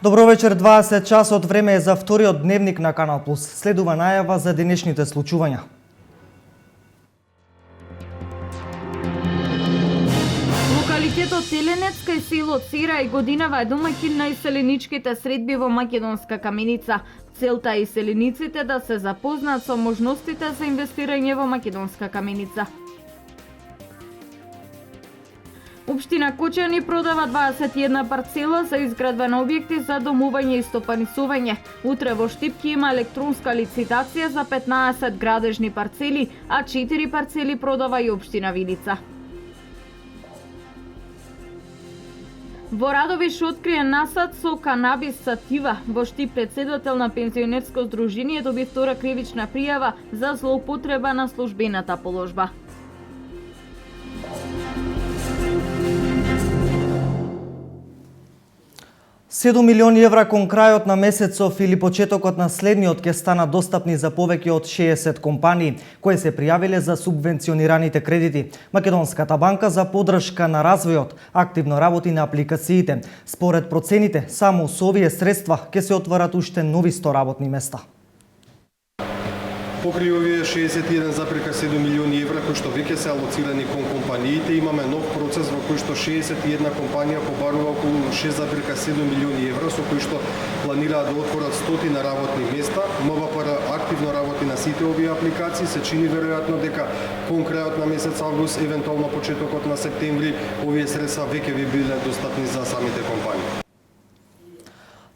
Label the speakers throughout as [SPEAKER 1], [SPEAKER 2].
[SPEAKER 1] Добро вечер, 20 часот, време е за вториот дневник на Канал Плюс. Следува најава за денешните случувања.
[SPEAKER 2] Локалитетот Теленец кај село Цера и годинава е домаќин на иселеничките средби во Македонска Каменица. Целта е иселениците да се запознаат со можностите за инвестирање во Македонска Каменица. Општина Кочани продава 21 парцела за изградба на објекти за домување и стопанисување. Утре во Штипки има електронска лицитација за 15 градежни парцели, а 4 парцели продава и општина Видица. Во Радовиш открие насад со канабис сатива. Во Штип председател на пензионерско здружение доби втора кривична пријава за злоупотреба на службената положба.
[SPEAKER 1] Седум милиони евра кон крајот на месецов или почетокот на следниот ќе станат достапни за повеќе од 60 компании кои се пријавиле за субвенционираните кредити. Македонската банка за подршка на развојот активно работи на апликациите. Според процените, само со овие средства ќе се отворат уште нови 100 работни места.
[SPEAKER 3] Покрај овие 61,7 милиони евра кои што веќе се алоцирани кон компаниите, имаме нов процес во кој што 61 компанија побарува околу 6,7 милиони евра со кои што планираат да отворат стотина работни места. МВПР активно работи на сите овие апликации, се чини веројатно дека кон крајот на месец август, евентуално почетокот на септември, овие средства веќе би биле достапни за самите компании.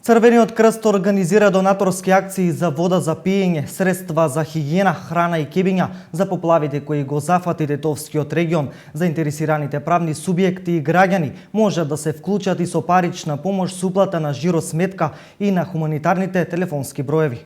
[SPEAKER 1] Црвениот крст организира донаторски акции за вода за пиење, средства за хигиена, храна и кебиња за поплавите кои го зафати Тетовскиот регион. Заинтересираните правни субјекти и граѓани можат да се вклучат и со парична помош со уплата на жиросметка и на хуманитарните телефонски броеви.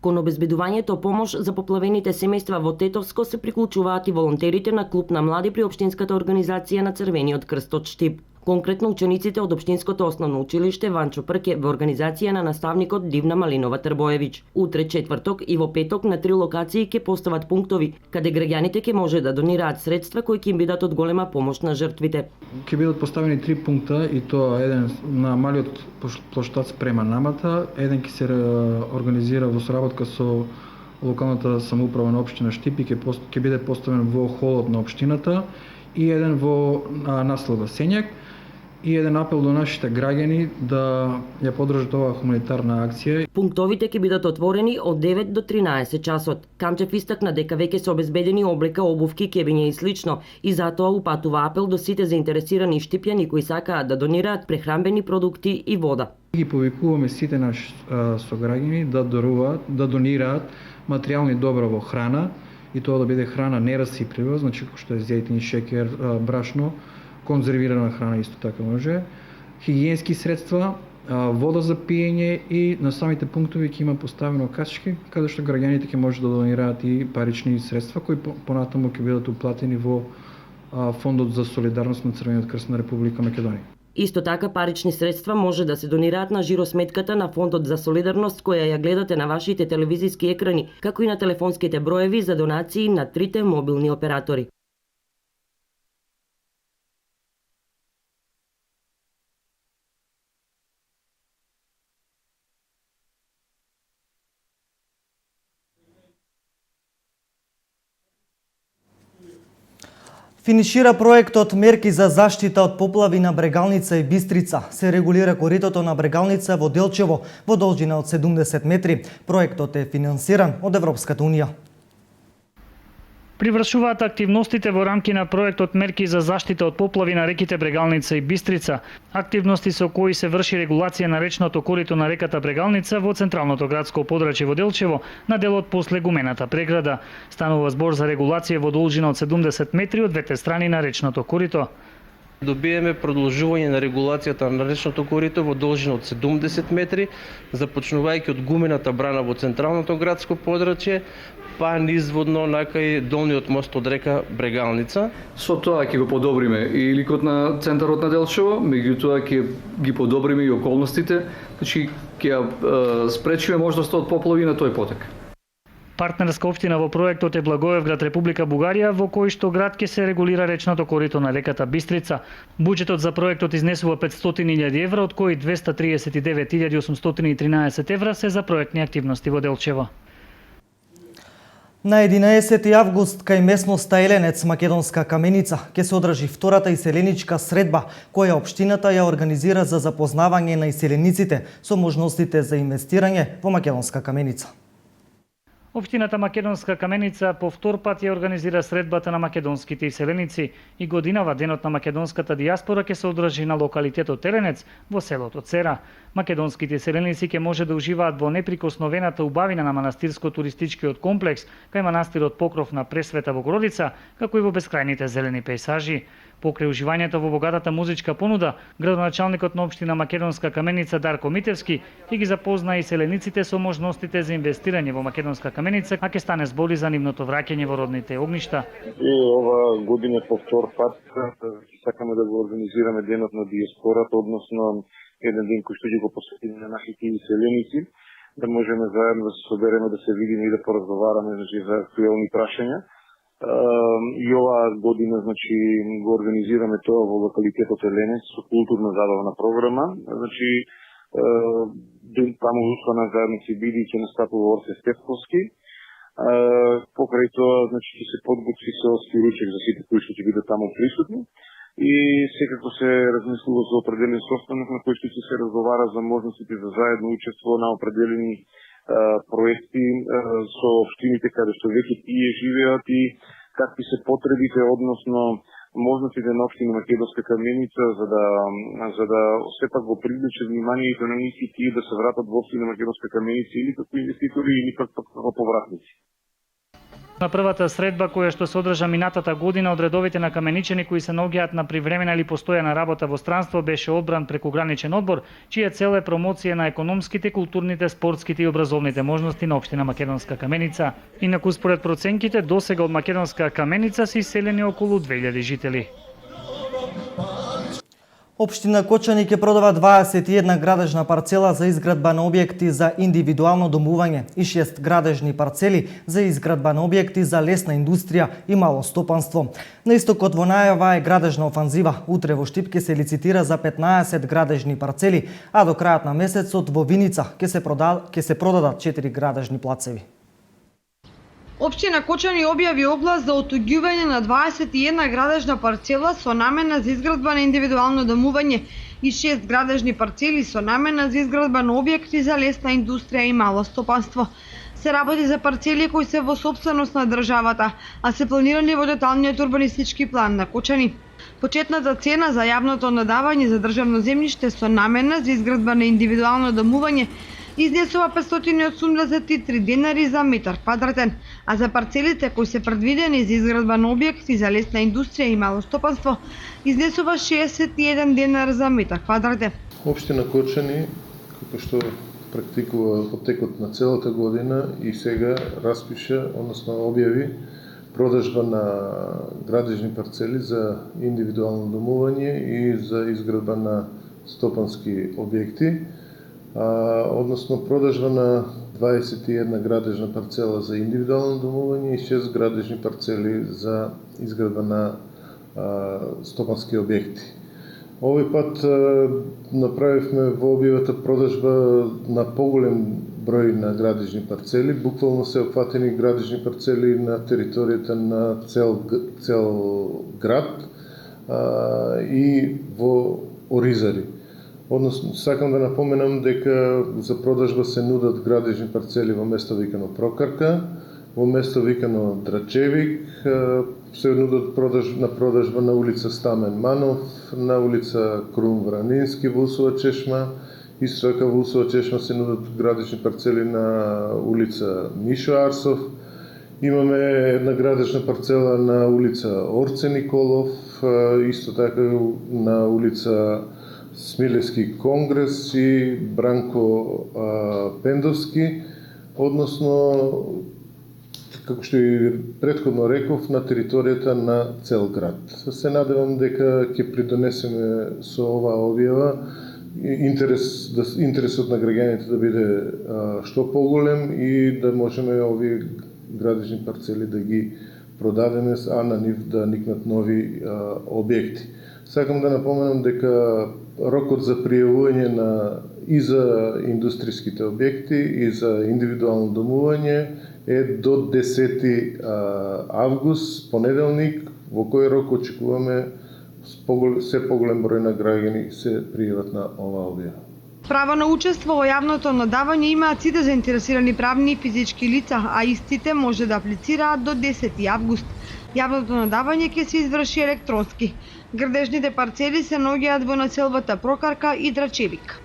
[SPEAKER 4] Кон обезбедувањето помош за поплавените семејства во Тетовско се приклучуваат и волонтерите на клуб на млади при општинската организација на Црвениот крст од Штип. Конкретно учениците од Општинското основно училиште Ванчо Прке во организација на наставникот Дивна Малинова Трбоевиќ. Утре четврток и во петок на 3 локации ќе постават пунктови каде граѓаните ќе може да донираат средства кои ќе им бидат од голема помош на жртвите.
[SPEAKER 5] Ќе бидат поставени 3 пункта и тоа еден на малиот плоштад спрема намата, еден ќе се организира во соработка со локалната самоуправа на општина Штип и ќе биде поставен во холот на општината и еден во населба Сењак. И еден апел до нашите граѓани да ја поддржат оваа хуманитарна акција.
[SPEAKER 4] Пунктовите ќе бидат отворени од 9 до 13 часот. Камчев истакна дека веќе се обезбедени облека, обувки, кебиња и слично и затоа упатува апел до сите заинтересирани штипјани кои сакаат да донираат прехранбени продукти и вода.
[SPEAKER 5] Ги повикуваме сите наши сограѓани да даруваат, да донираат материјални добра во храна и тоа да биде храна нерасиплива, значи што е зејтин, шекер, брашно, конзервирана храна исто така може, хигиенски средства, вода за пиење и на самите пунктови ќе има поставено касички каде што граѓаните ќе може да донираат и парични средства кои понатаму ќе бидат уплатени во Фондот за солидарност на Црвениот крст на Република Македонија.
[SPEAKER 4] Исто така парични средства може да се донираат на жиросметката на Фондот за солидарност која ја гледате на вашите телевизиски екрани, како и на телефонските броеви за донации на трите мобилни оператори.
[SPEAKER 1] Финишира проектот Мерки за заштита од поплави на Брегалница и Бистрица. Се регулира коритото на Брегалница во Делчево во должина од 70 метри. Проектот е финансиран од Европската унија.
[SPEAKER 6] Привршуваат активностите во рамки на проектот Мерки за заштита од поплави на реките Брегалница и Бистрица. Активности со кои се врши регулација на речното корито на реката Брегалница во централното градско подрачје во Делчево, на делот после гумената преграда. Станува збор за регулација во должина од 70 метри од двете страни на речното корито.
[SPEAKER 7] Добиеме продолжување на регулацијата на речното корито во должина од 70 метри, започнувајќи од гумената брана во централното градско подрачје, па низводно накај долниот мост од река Брегалница.
[SPEAKER 8] Со тоа ќе го подобриме и ликот на центарот на Делчево, меѓутоа ќе ги подобриме и околностите, значи ќе спречиме можноста од поплави на тој потек.
[SPEAKER 6] Партнерска општина во проектот е Благоевград, Република Бугарија, во кој што град ќе се регулира речното корито на реката Бистрица. Буџетот за проектот изнесува 500.000 евра, од кои 239.813 евра се за проектни активности во Делчево.
[SPEAKER 1] На 11 август кај местноста Еленец, Македонска Каменица, ќе се одржи втората иселеничка средба, која општината ја организира за запознавање на иселениците со можностите за инвестирање во Македонска Каменица.
[SPEAKER 6] Општината Македонска Каменица по втор пат ја организира средбата на македонските иселеници и годинава Денот на македонската дијаспора ќе се одржи на локалитетот Еленец во селото Цера. Македонските иселеници ќе може да уживаат во неприкосновената убавина на манастирско-туристичкиот комплекс кај манастирот Покров на Пресвета Богородица, како и во бескрајните зелени пејсажи. Покрај уживањето во богатата музичка понуда, градоначалникот на општина Македонска Каменица Дарко Митевски ќе ги запозна иселениците со можностите за инвестирање во Македонска Каменица, а ќе стане збори за нивното враќање во родните огништа.
[SPEAKER 9] И ова година по втор пат сакаме да го организираме Денот на дијаспората, односно еден ден кој што ќе го посветиме на нашите иселеници, да можеме заедно да се собереме, да се видиме и да поразговараме за актуелни прашања. И оваа година го организираме тоа во локалитетот Еленец со културна забавна програма. Таму усвана заедно се биде и ќе настапува Орсе Стефковски. Покрај тоа ќе се подготви селски ручек за сите кои што ќе бидат таму присутни. И секако се размислува за определен состанок на кој што ќе се разговара за можностите за заедно учество на определени проекти со општините каде што веќе тие живеат и какви се потребите, односно можностите на општина Македонска Каменица за да сепак го привлече вниманието на нив и тие да се вратат во општина Македонска Каменица или како инвеститори или пак како повратници.
[SPEAKER 6] На првата средба која што се одржа минатата година од редовите на каменичани кои се наоѓаат на привремена или постојана работа во странство беше одбран прекуграничен одбор, чија цел е промоција на економските, културните, спортските и образовните можности на општина Македонска Каменица. Инаку според проценките досега од Македонска Каменица се иселени околу 2000 жители.
[SPEAKER 1] Општина Кочани ќе продава 21 градежна парцела за изградба на објекти за индивидуално домување и 6 градежни парцели за изградба на објекти за лесна индустрија и мало стопанство. На истокот во најава е градежна офанзива. Утре во Штип ќе се лицитира за 15 градежни парцели, а до крајот на месецот во Виница ќе се продадат 4 градежни плацеви.
[SPEAKER 10] Општина Кочани објави оглас за отуѓување на 21 градежна парцела со намена за изградба на индивидуално домување и 6 градежни парцели со намена за изградба на објекти за лесна индустрија и мало стопанство. Се работи за парцели кои се во сопственост на државата, а се планирани во деталниот урбанистички план на Кочани. Почетната цена за јавното надавање за државно земјиште со намена за изградба на индивидуално домување изнесува 583 денари за метар квадратен, а за парцелите кои се предвидени за изградба на објекти за лесна индустрија и мало стопанство изнесува 61 денар за метар квадратен.
[SPEAKER 11] Општина Кочани, како што практикува во текот на целата година и сега распиша, односно објави продажба на градежни парцели за индивидуално домување и за изградба на стопански објекти. Односно продажба на 21 градежна парцела за индивидуално домување и 6 градежни парцели за изградба на стопански објекти. Овој пат направивме во објавата продажба на поголем број на градежни парцели, буквално се опфатени градежни парцели на територијата на цел град и во Оризари. Односно, сакам да напоменам дека за продажба се нудат градежни парцели во место викано Прокарка, во место викано Драчевик, се нудат на продажба на улица Стамен Манов, на улица Крум Вранински во Усова чешма, исто така во Усова чешма се нудат градежни парцели на улица Мишо Арсов. Имаме една градежна парцела на улица Орце Николов, исто така на улица Смилевски Конгрес и Бранко Пендовски, односно, како што и претходно реков, на територијата на цел град. Се надевам дека ќе придонесеме со оваа објава интересот на граѓаните да биде што поголем и да можеме овие градежни парцели да ги продадеме, а на нив да никнат нови објекти. Сакам да напоменам дека рокот за пријавување и за индустријските објекти и за индивидуално домување е до 10 август, понеделник, во кој рок очекуваме се поголем број на граѓани се пријават на оваа објава.
[SPEAKER 10] Право на учество во јавното надавање имаат сите заинтересирани правни и физички лица, а истите може да аплицираат до 10 август. Јавното надавање ќе се изврши електронски. Градежните парцели се наоѓаат во населбата Прокарка и Драчевик.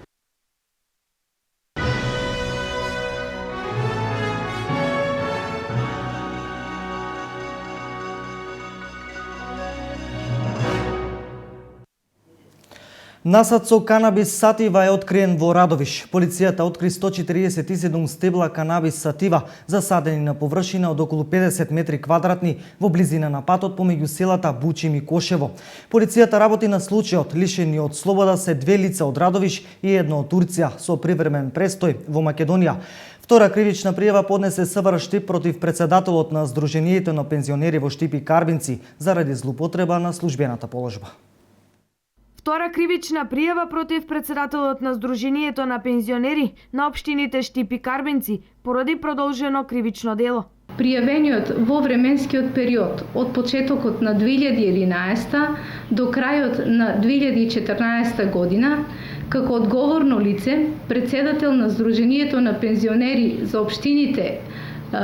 [SPEAKER 1] Насад со канабис сатива е откриен во Радовиш. Полицијата откри 147 стебла канабис сатива засадени на површина од околу 50 метри квадратни во близина на патот помеѓу селата Бучим и Кошево. Полицијата работи на случајот. Лишени од слобода се 2 лица од Радовиш и едно од Турција со привремен престој во Македонија. Втора кривична пријава поднесе СВР Штип против председателот на Сдруженијето на пензионери во Штип и Карбинци заради злоупотреба на службената положба.
[SPEAKER 2] Втора кривична пријава против председателот на Сдруженијето на пензионери на општините Штип и Карбинци поради продолжено кривично дело.
[SPEAKER 12] Пријавениот во временскиот период од почетокот на 2011 до крајот на 2014 година, како одговорно лице, председател на Сдруженијето на пензионери за општините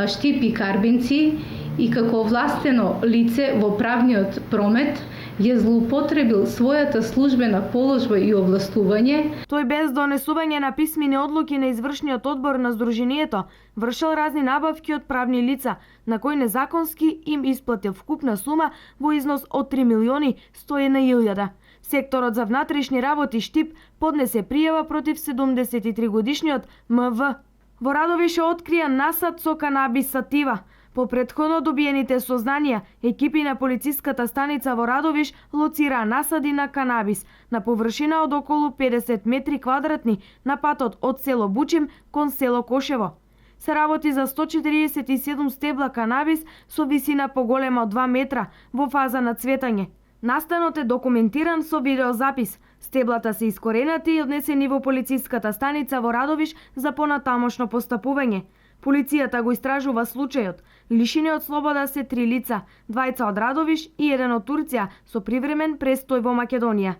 [SPEAKER 12] Штип и Карбинци и како овластено лице во правниот промет, ја злоупотребил својата службена положба и овластување.
[SPEAKER 2] Тој без донесување на писмени одлуки на извршниот одбор на Сдруженијето вршил разни набавки од правни лица, на кои незаконски им исплатил вкупна сума во износ од 3.101.000. Секторот за внатрешни работи Штип поднесе пријава против 73-годишниот МВ. Во Радовиш е откриен насад со канабис сатива. По претходно добиените сознанија, екипи на полициската станица во Радовиш лоцираа насади на канабис на површина од околу 50 метри квадратни на патот од село Бучим кон село Кошево. Се работи за 147 стебла канабис со висина поголема од 2 метра во фаза на цветање. Настанот е документиран со видеозапис. Стеблата се искоренати и однесени во полициската станица во Радовиш за понатамошно постапување. Полицијата го истражува случајот. Лишени од слобода се 3 лица, 2 од Радовиш и 1 од Турција со привремен престој во Македонија.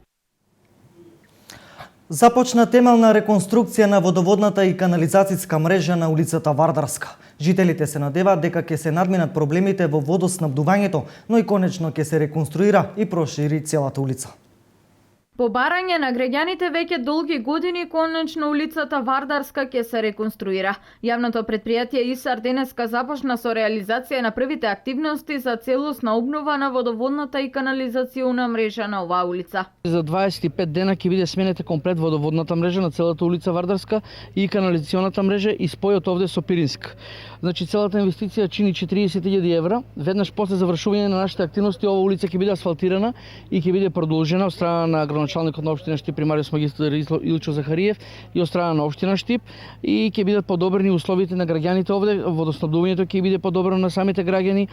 [SPEAKER 1] Започна темелна реконструкција на водоводната и канализацијска мрежа на улицата Вардарска. Жителите се надеваат дека ќе се надминат проблемите во водоснабдувањето, но и конечно ќе се реконструира и прошири целата улица.
[SPEAKER 2] По барање на граѓаните веќе долги години конечно улицата Вардарска ќе се реконструира. Јавното претпријатие ИСАР денеска започна со реализација на првите активности за целосна обнова на водоводната и канализациона мрежа на оваа улица.
[SPEAKER 13] За 25 дена ќе биде сменета комплет водоводната мрежа на целата улица Вардарска и канализационата мрежа и спојот овде со Пиринск. Значи целата инвестиција чини 40.000 евра. Веднаш после завршување на нашите активности оваа улица ќе биде асфалтирана и ќе биде продолжена од страна на градоначалникот на општина Штип примариус магистар Илчо Захариев и од страна на општина Штип и ќе бидат подобрени условите на граѓаните овде, водоснабдувањето ќе биде подобрено на самите граѓани.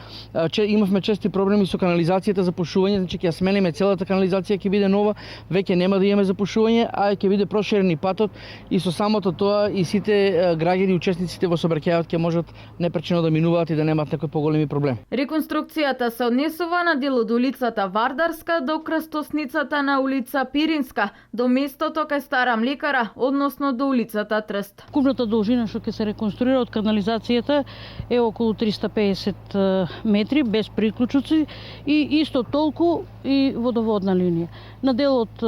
[SPEAKER 13] Имавме чести проблеми со канализацијата за пушување, значи ќе ја смениме целата канализација, ќе биде нова, веќе нема да имаме за пушување, а ќе биде проширен и патот и со самото тоа и сите граѓани учесниците во сообраќајот ќе можат непречено да минуваат и да немаат некои поголеми проблеми.
[SPEAKER 2] Реконструкцијата се однесува на дел од улицата Вардарска до крстосницата на улица Пиринска, до местото кај Стара млекара, односно до улицата Трст.
[SPEAKER 14] Купната должина што ќе се реконструира од канализацијата е околу 350 метри без приклучоци и исто толку и водоводна линија. На дел од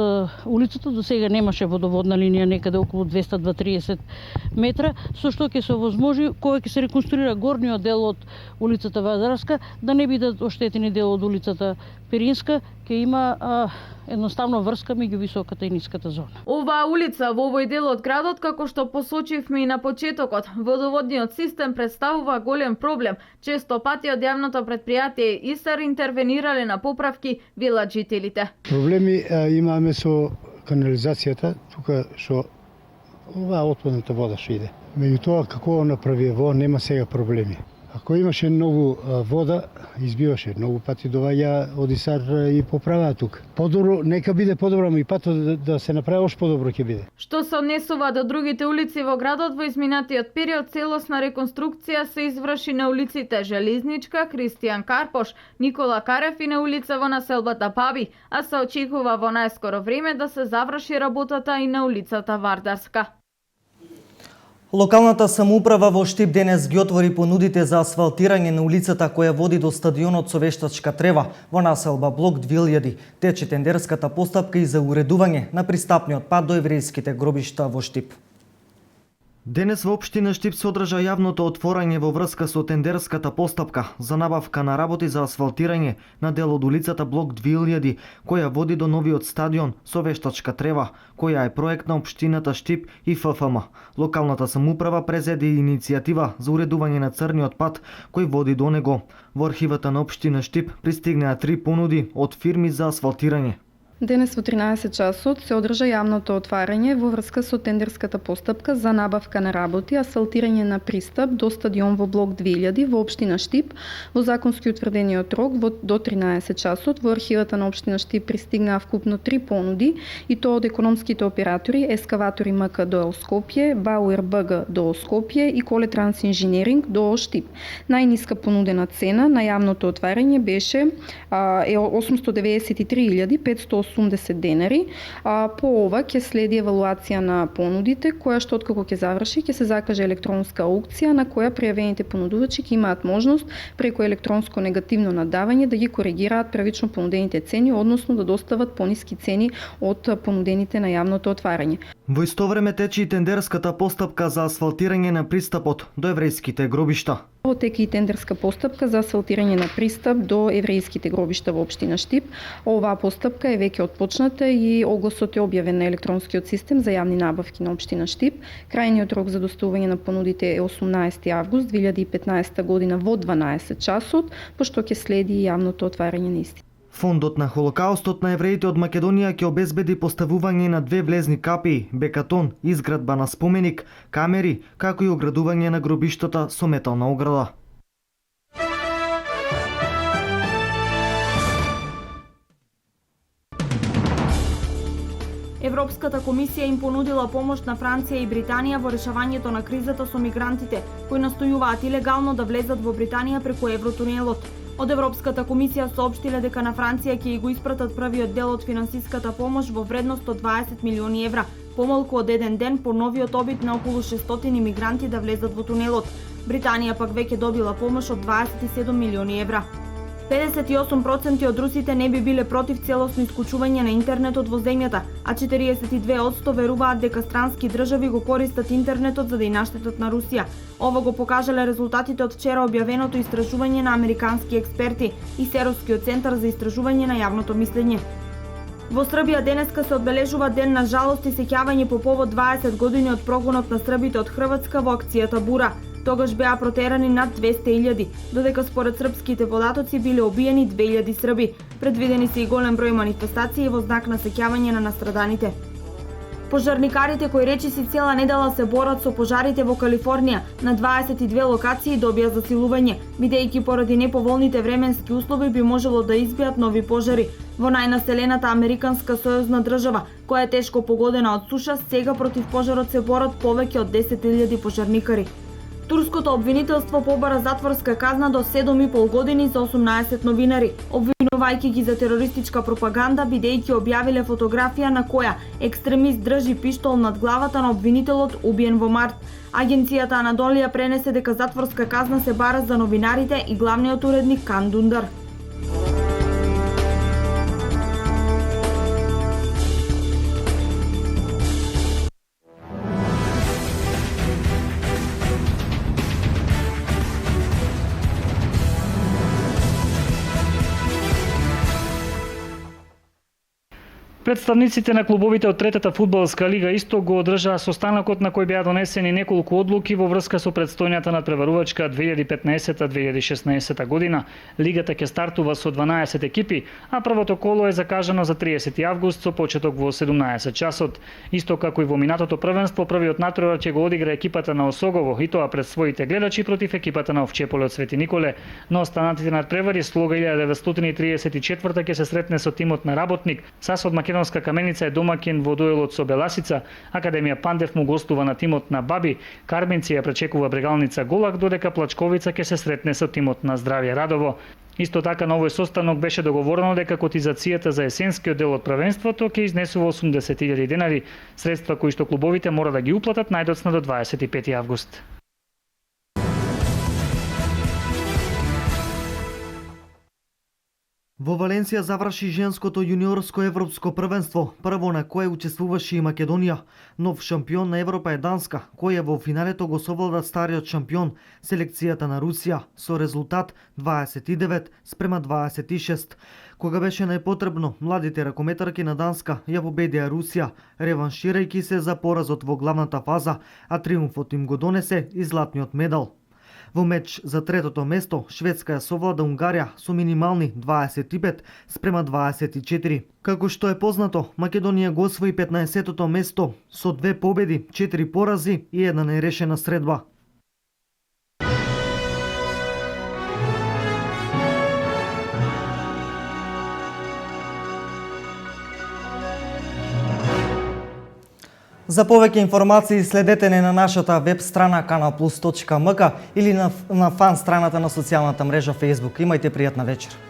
[SPEAKER 14] улицата до сега немаше водоводна линија, некаде околу 230 метра, со што ќе се овозможи кога ќе се реконструира горниот дел од улицата Вардарска да не бидат оштетени дел од улицата Пиринска, ќе има едноставно врска меѓу високата и ниската зона.
[SPEAKER 2] Оваа улица во овој дел од градот, како што посочивме и на почетокот, водоводниот систем представува голем проблем. Често пати од јавното претпријатие ИСАР интервенирале на поправки, велат жителите.
[SPEAKER 15] Проблеми имаме со канализацијата, тука што оваа отпадната вода што иде. Меѓутоа, како направи во, нема сега проблеми. Ако имаше многу вода, избиваше многу пати доаѓа одисар и поправаа тук. Подобро, нека биде подобро, и патот да се направи ош подобро ќе биде.
[SPEAKER 2] Што се однесува до другите улици во градот, во изминатиот период целосна реконструкција се изврши на улиците Железничка, Кристијан Карпош, Никола Карев и на улица во населбата Паби, а се очекува во најскоро време да се заврши работата и на улицата Вардарска.
[SPEAKER 1] Локалната самоуправа во Штип денес ги отвори понудите за асфалтирање на улицата која води до стадионот со вештачка трева во населба Блок 2000. Тече тендерската постапка и за уредување на пристапниот пат до еврејските гробишта во Штип. Денес во општина Штип се одржа јавното отворање во врска со тендерската постапка за набавка на работи за асфалтирање на дел од улицата Блок 2000, која води до новиот стадион со вештачка трева, која е проект на општината Штип и ФФМ. Локалната самоуправа презеде иницијатива за уредување на црниот пат кој води до него. Во архивата на општина Штип пристигнаа 3 понуди од фирми за асфалтирање.
[SPEAKER 16] Денес во 13 часот се одржа јавното отварање во врска со тендерската постапка за набавка на работи, асфалтирање на пристап до стадион во Блок 2000 во општина Штип во законски утврдениот рок до 13 часот. Во архивата на општина Штип пристигнаа вкупно 3 понуди и тоа од економските оператори Ескаватори МК ДО Скопје, Бауер БГ ДО Скопје и Коле Транс Инженеринг ДО Штип. Најниска понудена цена на јавното отварање беше 893.580 денари. По ова ќе следи евалуација на понудите, која што откако ќе заврши ќе се закаже електронска аукција на која пријавените понудувачи ќе имаат можност преку електронско негативно надавање да ги коригираат првично понудените цени, односно да достават пониски цени од понудените на јавното отварање.
[SPEAKER 1] Во исто време тече и тендерската постапка за асфалтирање на пристапот до еврејските гробишта.
[SPEAKER 16] Во тека и тендерска постапка за асфалтирање на пристап до еврејските гробишта во општина Штип. Оваа постапка е веќе отпочната и огласот е објавен на електронскиот систем за јавни набавки на општина Штип. Крајниот рок за доставување на понудите е 18 август 2015 година во 12 часот, пошто ќе следи јавното отварање на исти.
[SPEAKER 1] Фондот на Холокаустот на евреите од Македонија ќе обезбеди поставување на 2 влезни капии, бекатон, изградба на споменик, камери, како и оградување на гробиштата со метална ограда.
[SPEAKER 2] Европската комисија им понудила помош на Франција и Британија во решавањето на кризата со мигрантите, кои настојуваат илегално да влезат во Британија преку евротунелот. Од Европската комисија соопштиле дека на Франција ќе го испратат првиот дел од финансиската помош во вредност од 20 милиони евра, помалку од еден ден по новиот обид на околу 600 мигранти да влезат во тунелот. Британија пак веќе добила помош од 27 милиони евра. 58% од русите не би биле против целосно исклучување на интернетот во земјата, а 42% веруваат дека странски држави го користат интернетот за да и наштетат на Русија. Ова го покажале резултатите од вчера објавеното истражување на американски експерти и Серовскиот центар за истражување на јавното мислење. Во Србија денеска се одбележува ден на жалост и сеќавање по повод 20 години од прогонот на србите од Хрватска во акцијата Бура. Тогаш беа протерани над 200.000, додека според српските податоци биле убиени 2000 срби. Предвидени се и голем број манифестации во знак на сеќавање на настраданите. Пожарникарите кои речиси цела недела се борат со пожарите во Калифорнија на 22 локации добија засилување, бидејќи поради неповолните временски услови би можело да избијат нови пожари. Во најнаселената американска сојузна држава, која е тешко погодена од суша, сега против пожарот се борат повеќе од 10.000 пожарникари. Турското обвинителство побара затворска казна до 7,5 години за 18 новинари, обвинувајќи ги за терористичка пропаганда, бидејќи објавиле фотографија на која екстремист држи пиштол над главата на обвинителот убиен во март. Агенцијата Анадолија пренесе дека затворска казна се бара за новинарите и главниот уредник Кан Дундар.
[SPEAKER 6] Представниците на клубовите од третата фудбалска лига исто го одржаа состанокот на кој беа донесени неколку одлуки во врска со претстојната надпреварувачка 2015-2016 година. Лигата ќе стартува со 12 екипи, а првото коло е закажано за 30 август со почеток во 17 часот. Исто како и во минатото првенство, првиот натпревар ќе го одигра екипата на Осогово, и тоа пред своите гледачи против екипата на Овчеполе од Свети Николе. Но останатите надпревари Слога 1934 ќе се сретне со тимот на Работник. САС од Македонска Каменица е домаќин во дуелот со Беласица. Академија Пандев му гостува на тимот на Баби. Карминци ја пречекува Брегалница Голак, додека Плачковица ќе се сретне со тимот на Здравје Радово. Исто така на овој состанок беше договорено дека котизацијата за есенскиот дел од првенството ќе изнесува 80.000 денари, средства кои што клубовите мора да ги уплатат најдоцна до 25 август.
[SPEAKER 1] Во Валенсија заврши женското јуниорско европско првенство, прво на кое учествуваше и Македонија. Нов шампион на Европа е Данска, која во финалето го совлада стариот шампион, селекцијата на Русија, со резултат 29-26. Кога беше најпотребно, младите ракометарки на Данска ја победија Русија, реванширајќи се за поразот во главната фаза, а триумфот им го донесе и златниот медал. Во меч за третото место, Шведска ја совлада Унгарија со минимални 25-24. Како што е познато, Македонија го освои 15-тото место со 2 победи, 4 порази и една нерешена средба. За повеќе информации следете не на нашата веб страна kanalplus.mk или на фан страната на социјалната мрежа Facebook. Имајте пријатна вечер.